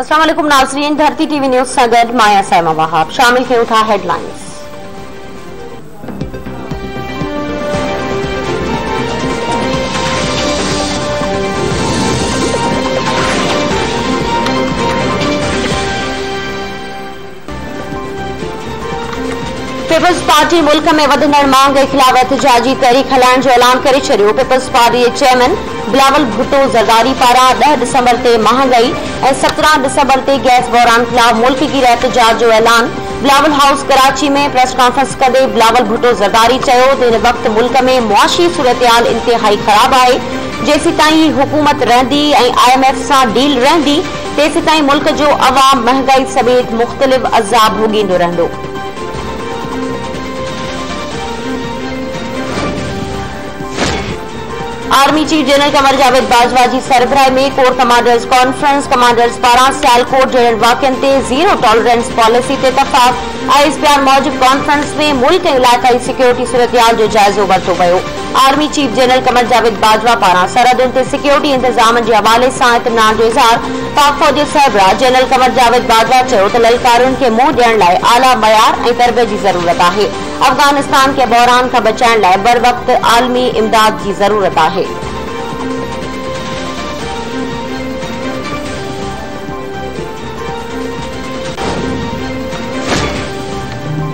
अस्सलाम वालेकुम नाज़रीन, धरती टीवी न्यूज़ सगद माया सैमा वहाब शामिल के उठा हेडलाइंस। पीपल्स पार्टी मुल्क में वधंदड़ मांग के खिलाफ एहतजाजी तहरीक हलाइण जो ऐलान करे छॾियो। People's party chairman Bilawal Bhutto Zardari पारां 10 दिसंबर ते महांगाई और 17 दिसंबर ते गैस बहरान खिलाफ मुल्कगीर एहतजाज जो ऐलान। बिलावल हाउस कराची में प्रेस कॉन्फ्रेंस कंदे बिलावल भुट्टो ज़रदारी चयो त इन वक्त मुल्क में मुआशी सूरतहाल इंतहाई खराब है। जेसी ताईं हुकूमत रहंदी IMF से डील रहंदी तेसी ताईं मुल्क जो अवाम महंगाई समेत मुख्तलिफ अज़ाब भोगींदो रहंदो। Army chief general Qamar Javed Bajwa की सरबराही में कोर कमांडर्स कॉन्फ्रेंस कमांडर्स पारां सियालकोट जहिड़नि वाक़िअनि ते ज़ीरो टॉलरेंस पॉलिसी ते इतफ़ाक़। ISPR मौजूद कॉन्फ्रेंस में मुल्क ऐं इलाक़ाई सिक्योरिटी सूरतहाल जो जाइज़ो वरितो वियो। Army chief general Qamar Javed Bajwa पारां सरहदुनि ते सिक्योरिटी इंतजाम जे हवाले सां इत्मीनान जो इज़हार। पाक फौज जे सरबराह जनरल कमर जावेद बाजवा चयो त ललकारुनि खे मुंहुं ॾियण लाइ आला मयार ऐं तरबियत की ज़रूरत है। अफगानिस्तान के बहरान खां बचाइण लाइ बर वक्त आलमी इमदाद की ज़रूरत है।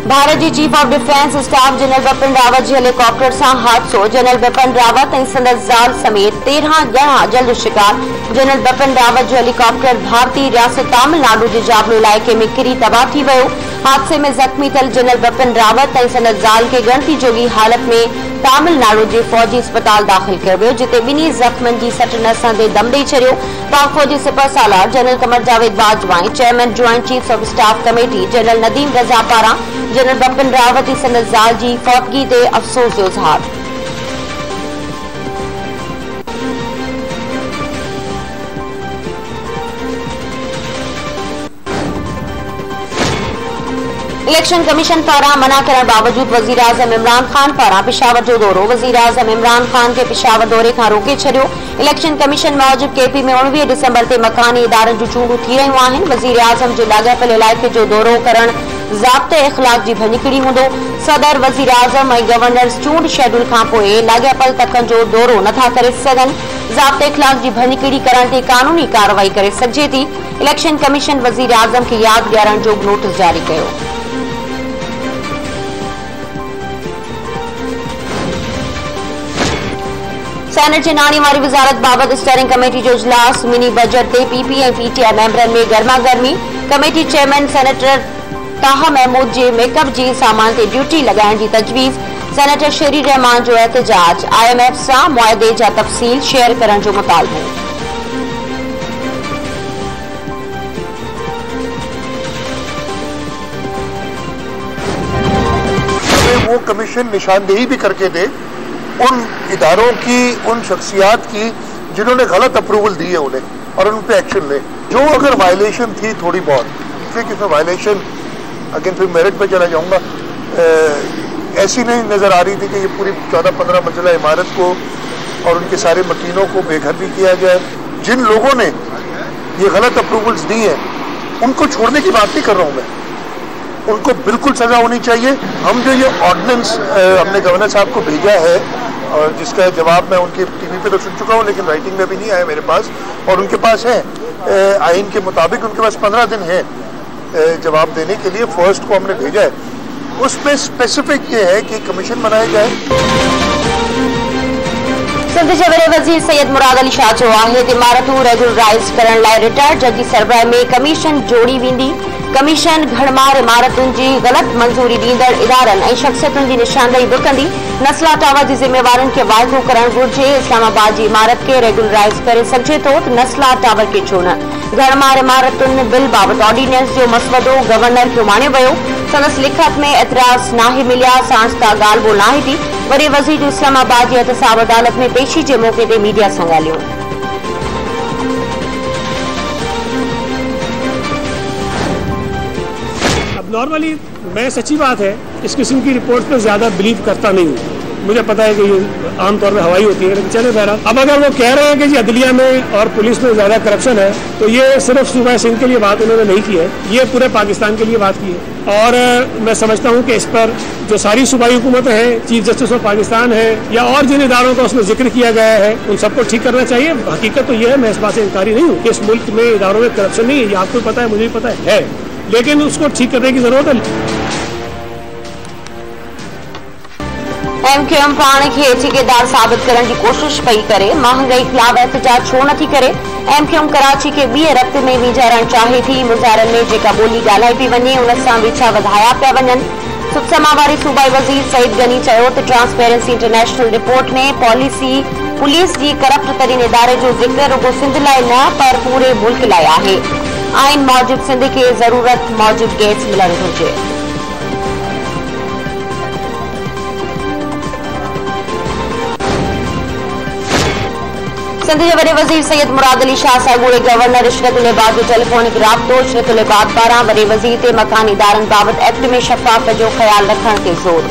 भारत की chief of defence staff general Bipin Rawat की हेलीकॉप्टर से हादसो। जनरल बिपिन रावत और संदस ज़ाल समेत 13 ॼणा जल्द शिकार। जनरल बिपिन रावत जो हेलीकॉप्टर भारतीय रियासत तमिलनाडु के जाबलो इलाके में किरी तबाह थी वियो। हादसे में जख्मी थियल जनरल बिपिन रावत और संदस ज़ाल के गणती जोगी हालत में तमिलनाडु के फौजी अस्पताल दाखिल किया वियो, जिते बिनी जख्मन की सट नसां ते दम ॾेई छॾियो। पाक फौजी सिपह सालार general Qamar Javed Bajwa chairman joint chiefs of staff committee general Nadeem Raza पारां जनरल बिपिन रावत संदस ज़ाल की फौतगी ते अफसोस जो इज़हार। इलेक्शन कमीशन पारा मना करण बावजूद वजीर आजम इमरान खान पारा पेशावर जो दौरो। वजीर आजम इमरान खान के पेशावर दौरे का रोके छड़ियो। इलेक्शन कमीशन मूजिब KP में 19 दिसंबर ते मकानी इदारन जो चूंडू थी रहियूं आहिनि। वजीर आजम जो लाॻापियल इलाइक़े जो दौरो करण ज़ाब्ते इख़लाक़ की भञकिड़ी हूंदो। सदर वजीर आजम और गवर्नर्स चूंड शेड्यूल का पोइ लाॻापियल तखन जो दौरो नथा करे सघनि। ज़ाब्ते इख़लाक़ की भञकिड़ी करण ते कानूनी कार्रवाई करे सघिजे थी। इलेक्शन कमीशन वजीर आजम के याद ॾियारण जो नोटिस जारी कयो। सेनेट के नाणी वारी वजारत बाबत स्टेयरिंग कमेटी जो इजलास। मिनी बजट ते PP और PTI मेंबरन में गर्मा गर्मी। कमेटी चेयरमैन सेनेटर ताहा महमूद के मेकअप की सामान ते ड्यूटी लगाइण की तजवीज़। सेनेटर शेरी रहमान जो एहतजाज। IMF से मुआहदे जा तफसील शेयर करण जो मुतालबो। वो कमीशन निशानदेही भी करके दे उन इदारों की, उन शख्सियात की जिन्होंने गलत अप्रूवल दी है उन्हें, और उन पे एक्शन ले। जो अगर वायलेशन थी थोड़ी बहुत, फिर किसमें वायलेशन अगेन फिर मेरिट पे चला जाऊंगा, ऐसी नहीं नज़र आ रही थी कि ये पूरी 14-15 मंजिला इमारत को और उनके सारे मकीनों को बेघर भी किया जाए। जिन लोगों ने ये गलत अप्रूवल्स दी हैं उनको छोड़ने की बात नहीं कर रहा हूँ मैं, उनको बिल्कुल सजा होनी चाहिए। हम जो ये ऑर्डिनेंस हमने गवर्नर साहब को भेजा है और जिसका जवाब मैं उनके TV पे तो सुन चुका हूँ, लेकिन राइटिंग में भी नहीं आया मेरे पास, और उनके पास है आइन के मुताबिक उनके पास 15 दिन है जवाब देने के लिए। फर्स्ट को हमने भेजा है, उसमें स्पेसिफिक ये है कि कमीशन बनाया जाए। सिंध के वॾे वज़ीर सैयद मुराद अली शाह चयो आहे त इमारतूं रेगुलराइज़ करण लाइ रिटायर्ड जज जी सरबराही में कमीशन जोड़ी वेंदी। कमीशन घड़मार इमारतुनि की गलत मंजूरी ॾींदड़ इदारनि ऐं शख्सियतुनि की निशानदेही बि कंदी। नस्ला टावर की जिम्मेवारनि खे वाइदो करणु घुरिजे। इस्लामाबाद की इमारत के रेगुलराइज़ करे सघिजे थो त नस्ला टावर के छो न। घड़मार इमारतुनि बिल बाबति ऑर्डिनेंस जो मसवदो गवर्नर खे माणियो वियो। संदसि लिखत में एतिराज़ नाहे मिलिया। सांस तां ॻाल्हि ॿोल नाहे थी। वरी वज़ीर जो इस्लामाबाद की एहतसाब अदालत में पेशी के मौके ते मीडिया सां ॻाल्हियो। नॉर्मली मैं सच्ची बात है इस किस्म की रिपोर्ट पर ज़्यादा बिलीव करता नहीं हूँ। मुझे पता है कि ये आमतौर पर हवाई होती है, लेकिन चले बहरहाल। अब अगर वो कह रहे हैं कि जी अदलिया में और पुलिस में ज्यादा करप्शन है, तो ये सिर्फ सूबा सिंध के लिए बात उन्होंने नहीं की है, ये पूरे पाकिस्तान के लिए बात की है। और मैं समझता हूँ कि इस पर जो सारी सूबाई हुकूमतें हैं, चीफ जस्टिस ऑफ पाकिस्तान है या और जिन इदारों का उसमें जिक्र किया गया है, उन सबको ठीक करना चाहिए। हकीकत तो ये है, मैं इस बात से इनकारी नहीं हूँ कि इस मुल्क में इदारों में करप्शन नहीं है, ये आपको पता है, मुझे भी पता है, लेकिन उसको ठीक करने की जरूरत है। MQM पाण खे ठेकेदार साबित करण जी कोशिश पई करे, महांगाई खिलाफ एहतजाज छो नथी करे। MQM कराची के ॿिए रब्त में विझारण चाहे थी। मुज़ाहिरनि में जेका ॿोली ॻाल्हाई पई वञे, उन सां विछा वधाया पिया वञनि। सुखसमा वारी सूबाई वज़ीर सईद गनी चयो त ट्रांसपेरेंसी इंटरनेशनल रिपोर्ट में पुलिस जी करप्ट तरीन इदारे जो ज़िक्र रुगो सिंध लाइ न पर पूरे मुल्क लाइ आहे। आइन मौजूद सिंध खे ज़रूरत मौजूद गैस मिलणु घुरिजे। सिंध के वडे वज़ीर सैयद मुराद अली शाह सां ॻोल्हे गवर्नर इशरत उल इबाद जो टेलीफोनिक राब्तो। इशरत उल इबाद पारां वडे वज़ीर ते मकानी इदारनि बाबति एक्ट में शफ़ाफ़ जो ख़्याल रखण ते ज़ोर।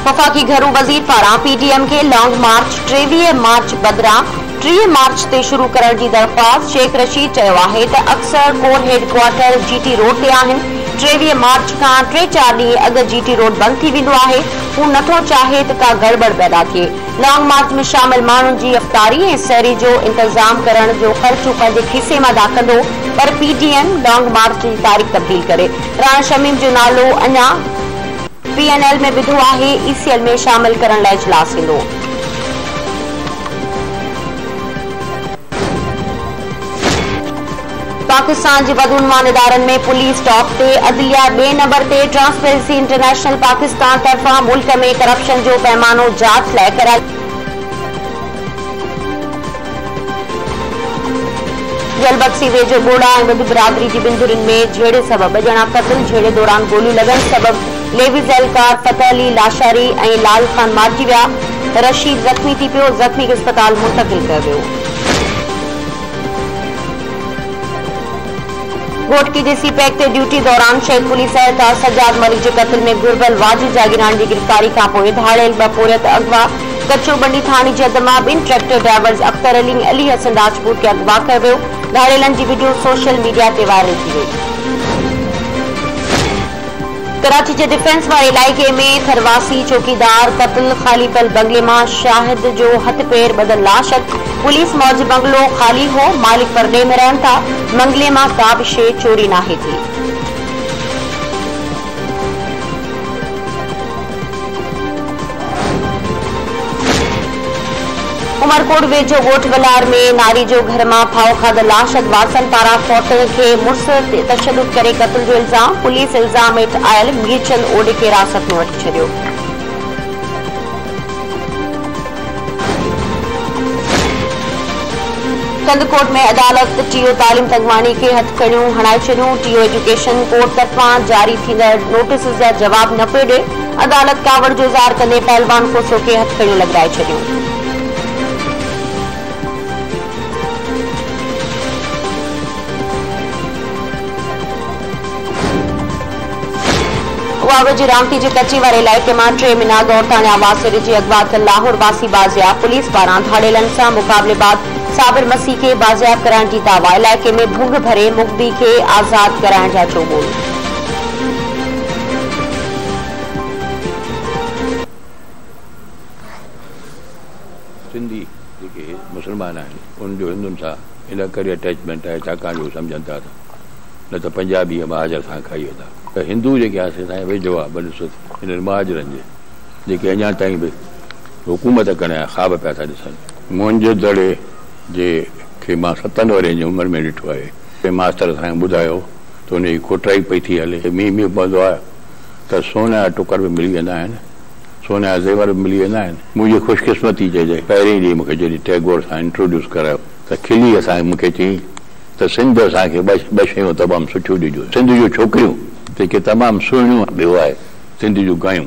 वफ़ाक़ी घरू वज़ीर पारां PTM के लॉन्ग मार्च 23 मार्च बदिरां 3 मार्च ते शुरू करण जी दरख़्वास्त। शेख रशीद चयो आहे त अक्सर कोर हेडक्वार्टर GT रोड ते आहिनि। 23 मार्च खां 3-4 ॾींहं अॻु GT रोड बंदि थी वेंदो आहे। हू नथो चाहे त का गड़बड़ पैदा थिए। लॉन्ग मार्च में शामिल माण्हुनि जी अफ़्तारी ऐं सहरी जो इंतज़ाम करण जो ख़र्चु पंहिंजे खीसे मां अदा कंदो, पर PTM लॉन्ग मार्च जी तारीख़ तब्दील करे। राणा शमीम जो नालो अञा PNL में विधो आहे। ECL में शामिल करण लाइ इजलास थींदो। पाकिस्तान जे बदउनवान इदारनि में पुलिस टॉप ते, अदलिया 2 नंबर ते। ट्रांसपेरेंसी इंटरनेशनल पाकिस्तान तरफ़ां मुल्क में करप्शन जो पैमानो जांच लाइ करायो। जलबक्सी वेझो गोड़ा ऐं ॿुध बिरादरी जी बिंदुरनि में झेड़े सबब 2 ॼणा क़त्ल। झेड़े दौरान गोलियूं लॻण सबब लेविस एहलकार फतह अली लाशारी ऐं लाल खान मारिजी विया। रशीद ज़ख्मी थी पियो, ज़ख्मी खे अस्पताल मुंतक़िल कयो वियो। घोटकी जे सीपैक ते ड्यूटी दौरान शहीद पुलिस एहलकार सजाद मलिक जे क़त्ल में घुर्बल वाजिद जागीरान जी गिरफ़्तारी खां पोइ धाड़ेल 2 पोरियत अगवा। कच्चो बंडी थाने जे अदमा 2 ट्रैक्टर ड्राइवर्स अख्तर अली ऐं अली हसन राजपूत खे अगवा कयो वियो। धाड़ेलनि जी वीडियो सोशल मीडिया ते वायरल थी वई। कराची के डिफेंस वाले इलाके में थरवासी चौकीदार कत्ल। खाली पल बंगले में शाहिद जो हथ पैर बदल लाश। पुलिस मौज बंगलो खाली हो, मालिक परदे में रहन था। बंगले में का भी शे चोरी नाहे थी। उमरकोट वेझो गोठ वलार में नारी जो घर में फाओ खाधल लाश। वासन पारा फौतन के मुड़स ते तशद्दुद करे कत्ल जो इल्जाम। पुलिस इल्जाम हेठ आयल मीरचंद ओडे के हिरासत में वठी छॾियो। कंदकोट में अदालत टीओ तालीम तंगवानी के हथकड़ियों हणाए छॾियूं। टीओ एजुकेशन कोर्ट तरफां जारी थींदड़ नोटिस जा जवाब न पियो ॾे। अदालत कावड़ जो इज़हार कंदे पहलवान कोसो के हथकड़ियों लॻाए छॾियूं। वावजी रामटी के कच्ची वाले इलाके में 3 मीना गौरतान आवास जी अगवा लाहौर वासी बाजियाब। पुलिस पारा धाड़ेलन से मुकाबले बाद साबिर मसीह के बाजियाब कराने की दावा। इलाके में भुग भरे मुखबी के आजाद कराने जा चोबोल। सिंधी जेके मुसलमान आहिनि उन जो हिंदुनि सां इन करे अटैचमेंट आहे छाकाणि जो सम्झनि था न त पंजाबी महाजर सां खाई वेंदा। त हिंदू जेके आहे असांजे वेझो आहे बनिस्बत हिननि महाजरनि जे जेके अञा ताईं बि हुकूमत करण जा ख़्वाब पिया था ॾिसनि। मुंहिंजे दड़े जे खे मां 7 वरे जी उमिरि में ॾिठो आहे। मास्तर असांखे ॿुधायो त उनजी खोटाई पई थी हले। मींहुं पवंदो आहे त सोने जा टुकर बि मिली वेंदा आहिनि, सोने जा ज़ेवर बि मिली वेंदा आहिनि। मुंहिंजी ख़ुशकिस्मती चइजे पहिरीं ॾींहुं मूंखे जॾहिं टैगोर सां इंट्रोड्यूस करायो त खिली असांखे मूंखे चई त सिंध असांखे 2 शयूं तमामु सुठियूं ॾिजो। सिंध जूं छोकिरियूं जेके तमामु सुहिणियूं, ॿियो आहे सिंध जूं गायूं।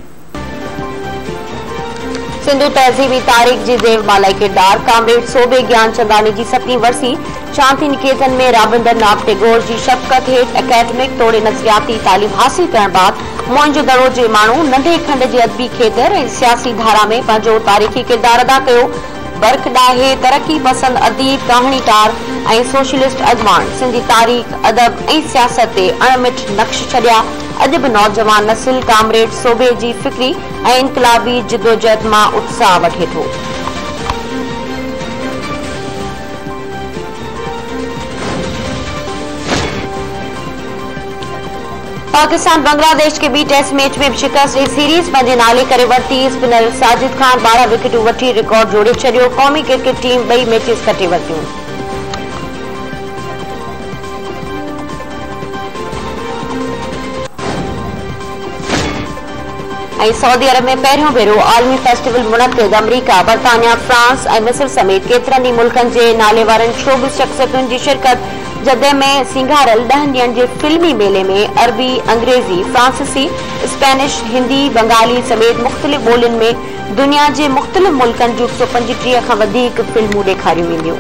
सिंधु तहज़ीबी तारीख़ जी देवमाला किरदार कामरेड सोबे ज्ञान चंदानी जी 7वीं वरसी शांति निकेतन में राबिंदर नाथ टैगोर जी शफ़क़त हेठ एकेडमिक तोड़े नज़रियाती तालीम हासिल करण बाद मोइंजो दड़ो जे माण्हू नंढे खंड जे अदबी खेतर ऐं सियासी धारा में पंहिंजो तारीख़ी किरदार अदा कयो। बर्क डाहे तरक्की पसंद अदीब कहाणीकार ऐं सोशलिस्ट अजमान सिंधी तारीख़ अदब ऐं सियासत ते अणमिठ नक्श छॾिया। अॼु बि नौजवान नस्ल कामरेड सोबे जी फिक्री ऐं इनकलाबी जिदोजहद मां उत्साह वठे थो। पाकिस्तान बांग्लादेश के बी टेस्ट मैच में शिकस्त सीरीज पंहिंजे नाले करे वरिती। स्पिनर साजिद खान 12 विकेटूं वठी रिकॉर्ड जोड़े छॾियो। क़ौमी क्रिकेट टीम 2 मैचेस खटे वरितियूं। सऊदी अरब में पहिरियों भेरो आलमी फेस्टिवल मुनक़िद। अमरीका, बरतानिया, फ्रांस ऐं मिस्र समेत केतिरनि ई मुल्कनि जे नाले वारनि शोबिज़ शख़्सियतुनि जी शिरकत। जदे में सिंगारल 10 ॾींहनि जे फिल्मी मेले में अरबी, अंग्रेज़ी, फ्रांसीसी, स्पेनिश, हिंदी, बंगाली समेत मुख़्तलिफ़ ॿोलियुनि में दुनिया जे मुख़्तलिफ़ मुल्कनि जूं 135 खां वधीक फिल्मूं ॾेखारियूं वेंदियूं।